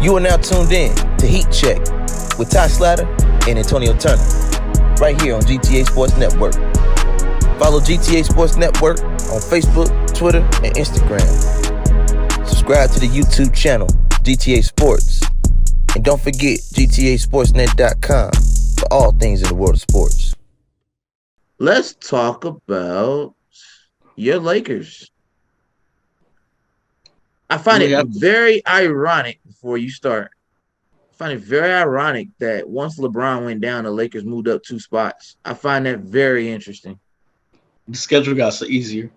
You are now tuned in to Heat Check with Ty Slatter and Antonio Turner, right here on GTA Sports Network. Follow GTA Sports Network on Facebook, Twitter, and Instagram. Subscribe to the YouTube channel, GTA Sports. And don't forget GTASportsNet.com for all things in the world of sports. Let's talk about your Lakers. I find it very ironic before you start. I find it very ironic that once LeBron went down, the Lakers moved up 2 spots. I find that very interesting. The schedule got so easier.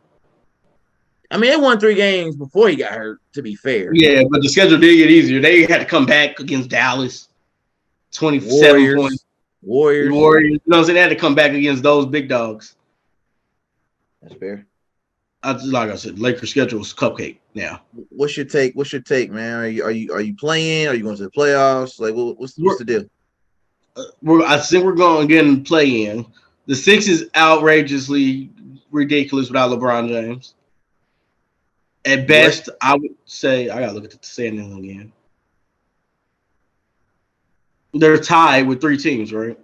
I mean, they won 3 games before he got hurt, to be fair. Yeah, but the schedule did get easier. They had to come back against Dallas, 27 points. Warriors. You know what I'm saying? They had to come back against those big dogs. That's fair. Like I said, Lakers schedule is cupcake now. What's your take? What's your take, man? Are you playing? Are you going to the playoffs? Like, what's the deal? I think we're going to get in play in. The Six is outrageously ridiculous without LeBron James. At best, I would say I gotta look at the standings again. They're tied with 3 teams, right?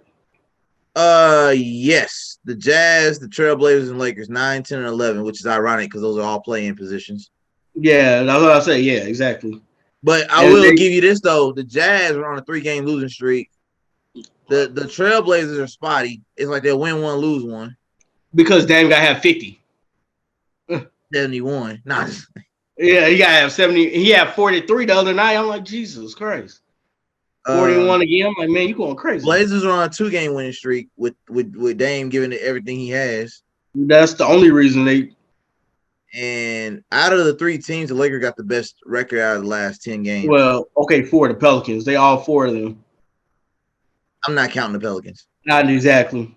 Yes. The Jazz, the Trailblazers, and Lakers, 9, 10, and 11, which is ironic because those are all play-in positions. Yeah, that's what I say. Yeah, exactly. But I will give you this, though. The Jazz are on a 3-game losing streak. The Trailblazers are spotty. It's like they'll win one, lose one. Because Dame got to have 50. 71. Nah. Yeah, he got to have 70. He had 43 the other night. I'm like, Jesus Christ. 41 again. I'm like, man, you going crazy. Blazers are on a 2-game winning streak with Dame giving it everything he has. That's the only reason they. And out of the 3 teams, the Lakers got the best record out of the last 10 games. Well, okay, 4 the Pelicans. They all 4 of them. I'm not counting the Pelicans. Not exactly.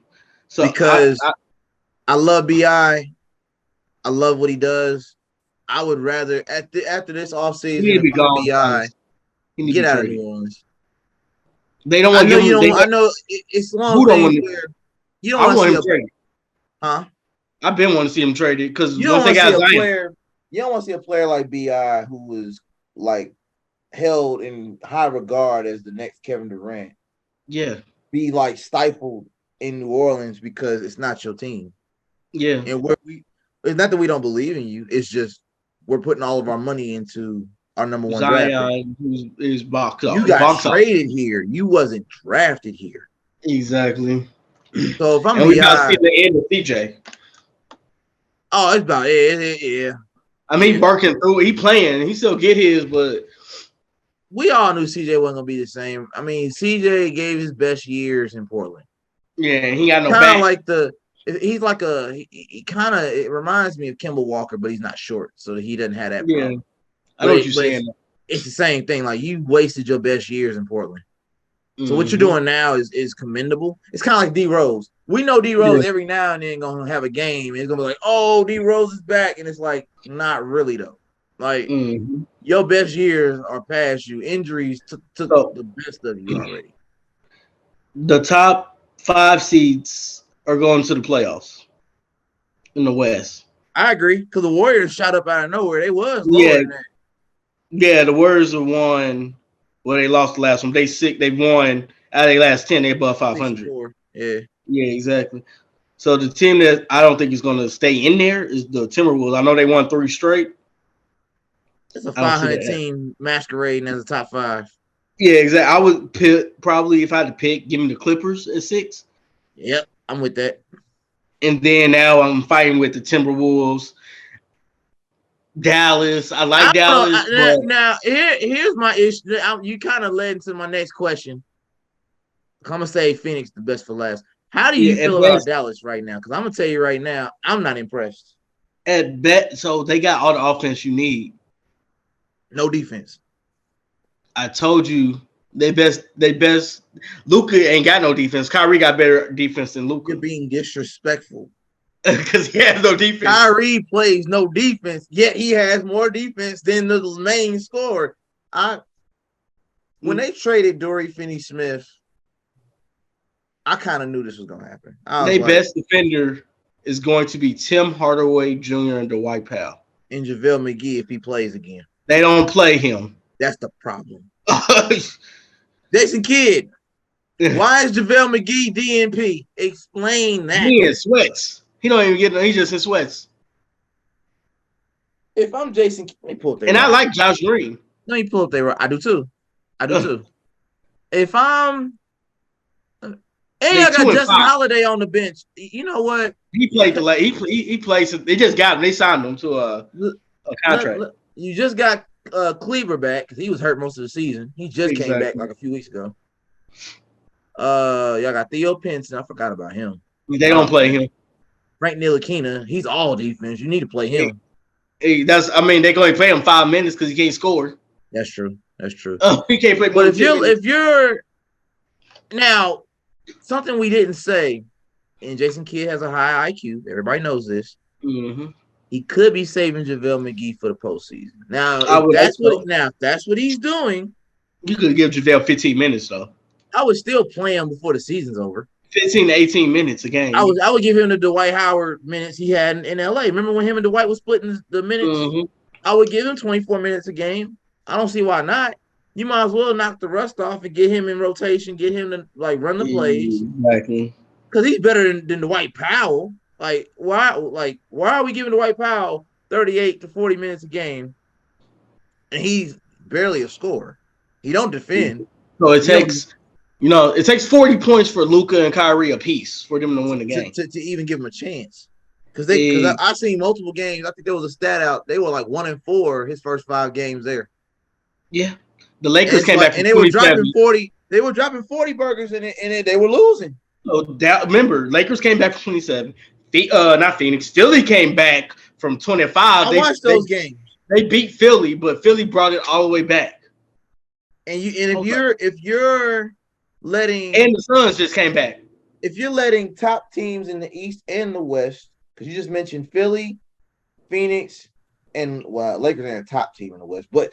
So because I love BI. I love what he does. I would rather after this offseason, BI get out of New Orleans. They don't want to give him. I know it's long thing where you don't want to see a player. Huh? I've been wanting to see him traded because you don't want to see a player. You don't want to see a player like BI who was like held in high regard as the next Kevin Durant. Yeah, be like stifled in New Orleans because it's not your team. Yeah, and it's not that we don't believe in you. It's just we're putting all of our money into our number 1 Zion, who's boxed up. You got traded here. You wasn't drafted here. Exactly. So if I'm we got to see the end of CJ. Oh, it's about it. Yeah. I mean, barking through. He playing. He still get his, but we all knew CJ wasn't gonna be the same. I mean, CJ gave his best years in Portland. Yeah, he got no kind back. of like he's like he kind of it reminds me of Kemba Walker, but he's not short, so he doesn't have that problem. I know what you're saying. It's the same thing. Like you wasted your best years in Portland. So what you're doing now is commendable. It's kind of like D Rose. We know D Rose every now and then gonna have a game. And it's gonna be like, oh, D Rose is back, and it's like not really though. Like your best years are past you. Injuries took the best of you already. The top 5 seeds are going to the playoffs in the West. I agree because the Warriors shot up out of nowhere. They was lower than that. Yeah, the Warriors have won. Well, they lost the last one. They won out of their last 10. They above 500. Yeah, exactly. So the team that I don't think is going to stay in there is the Timberwolves. I know they won 3 straight. It's a 500 team masquerading as a top 5. Yeah, exactly. I would pick probably if I had to pick, give me the Clippers at 6. Yep, I'm with that. And then now I'm fighting with the Timberwolves. Dallas. I like Dallas. Now, here's my issue. You kind of led into my next question. I'm going to say Phoenix the best for last. How do you feel about Dallas right now? Because I'm going to tell you right now, I'm not impressed. At bet, so they got all the offense you need. No defense. I told you they best. Luka ain't got no defense. Kyrie got better defense than Luka. You're being disrespectful. Because he has no defense. Kyrie plays no defense, yet he has more defense than the main scorer. When they traded Dory Finney-Smith, I kind of knew this was going to happen. Their best defender is going to be Tim Hardaway Jr. and Dwight Powell. And JaVale McGee if he plays again. They don't play him. That's the problem. Jason Kidd. Why is JaVale McGee DNP? Explain that. He in sweats. He don't even get no. He just in sweats. If I'm Jason, let me pull up their And I roster. like Josh Green. Let me pull up their. I do too. If I'm, and I got Justin Holiday on the bench. You know what? He played the late. He plays. They just got him. They signed him to a contract. You just got Cleaver back because he was hurt most of the season. He just came back like a few weeks ago. Y'all got Theo Pinson. I forgot about him. They don't play him. Frank Ntilikina. He's all defense. You need to play him. They're going to play him 5 minutes because he can't score. That's true. He can't play. But if you're now something we didn't say, and Jason Kidd has a high IQ. Everybody knows this. Mm-hmm. He could be saving JaVale McGee for the postseason. Now, if that's what he's doing. You could give JaVale 15 minutes though. I would still play him before the season's over. 15 to 18 minutes a game. I would give him the Dwight Howard minutes he had in LA. Remember when him and Dwight was splitting the minutes? Mm-hmm. I would give him 24 minutes a game. I don't see why not. You might as well knock the rust off and get him in rotation, get him to run the plays. Exactly. Because he's better than Dwight Powell. Why are we giving Dwight Powell 38 to 40 minutes a game and he's barely a scorer? He don't defend. So it takes 40 points for Luka and Kyrie apiece for them to win the game. To even give them a chance. Because I've seen multiple games. I think there was a stat out. They were 1-4 his first 5 games there. Yeah. The Lakers came back and they were dropping 40. They were dropping 40 burgers and they were losing. So remember, Lakers came back from 27. Not Phoenix. Philly came back from 25. I watched those games. They beat Philly, but Philly brought it all the way back. If you're letting the Suns just came back. If you're letting top teams in the East and the West, because you just mentioned Philly, Phoenix, and Lakers ain't a top team in the West, but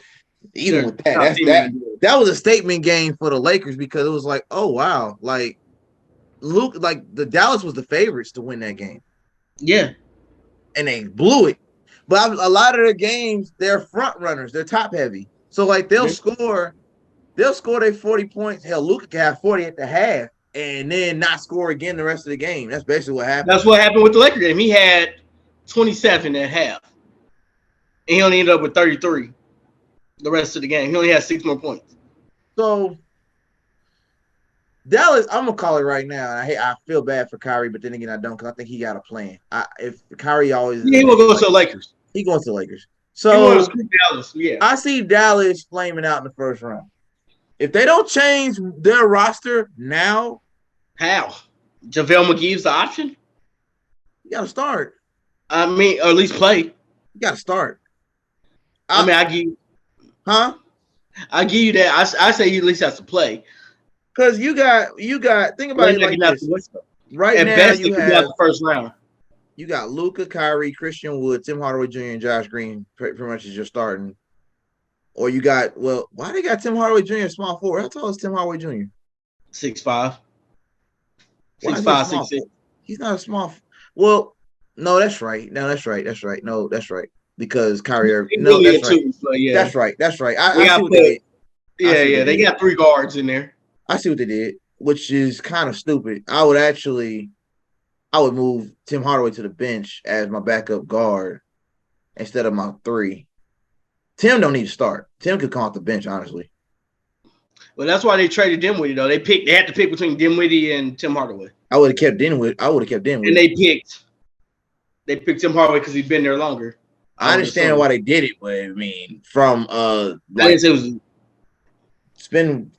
even with that was a statement game for the Lakers because it was oh wow, Luke, the Dallas was the favorites to win that game. Yeah. And they blew it. But a lot of their games, they're front runners. They're top heavy. So they'll score their 40 points. Hell, Luka can have 40 at the half and then not score again the rest of the game. That's basically what happened. That's what happened with the Lakers game. He had 27 at half. And he only ended up with 33 the rest of the game. He only had 6 more points. So Dallas, I'm gonna call it right now. And I feel bad for Kyrie, but then again, I don't because I think he got a plan. If Kyrie always, he will go to the Lakers. He going to the Lakers. So Dallas, yeah. I see Dallas flaming out in the first round. If they don't change their roster now, how? JaVale McGee's the option. You got to start. I mean, or at least play. You got to start. I give you. Huh? I give you that. I say he at least has to play. Because you got think about it like this. Right at now, best, you have the first round. You got Luka, Kyrie, Christian Wood, Tim Hardaway Jr., and Josh Green pretty much as your starting. Or you got why they got Tim Hardaway Jr. small forward? How tall is Tim Hardaway Jr.? 6'5". 6'5", 6'6". He's not a small. Well, no, that's right. No, that's right. No, that's right. Because Kyrie Irving. No, that's right. Yeah. That's right. I see what they did. They got 3 guards in there. I see what they did, which is kind of stupid. I would move Tim Hardaway to the bench as my backup guard instead of my 3. Tim don't need to start. Tim could come off the bench, honestly. Well, that's why they traded Dinwiddie, though. They had to pick between Dinwiddie and Tim Hardaway. I would have kept Dinwiddie. And they picked Tim Hardaway because he's been there longer. I understand why they did it, but I mean, from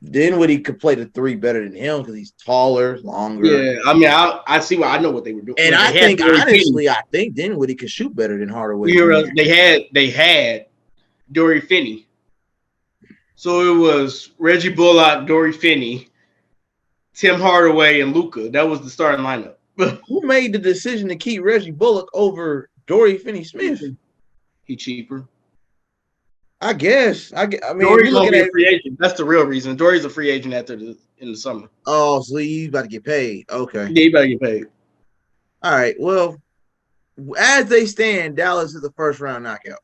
Dinwiddie could play the 3 better than him because he's taller, longer. Yeah, I mean, I see why I know what they were doing. And I think Dinwiddie could shoot better than Hardaway. They had Dory Finney. So it was Reggie Bullock, Dory Finney, Tim Hardaway, and Luka. That was the starting lineup. Who made the decision to keep Reggie Bullock over Dory Finney-Smith? He cheaper. I guess. I mean, Dory's gonna be a free agent. That's the real reason. Dory's a free agent in the summer. Oh, so he's about to get paid. Okay. Yeah, he about to get paid. All right. Well, as they stand, Dallas is a first round knockout.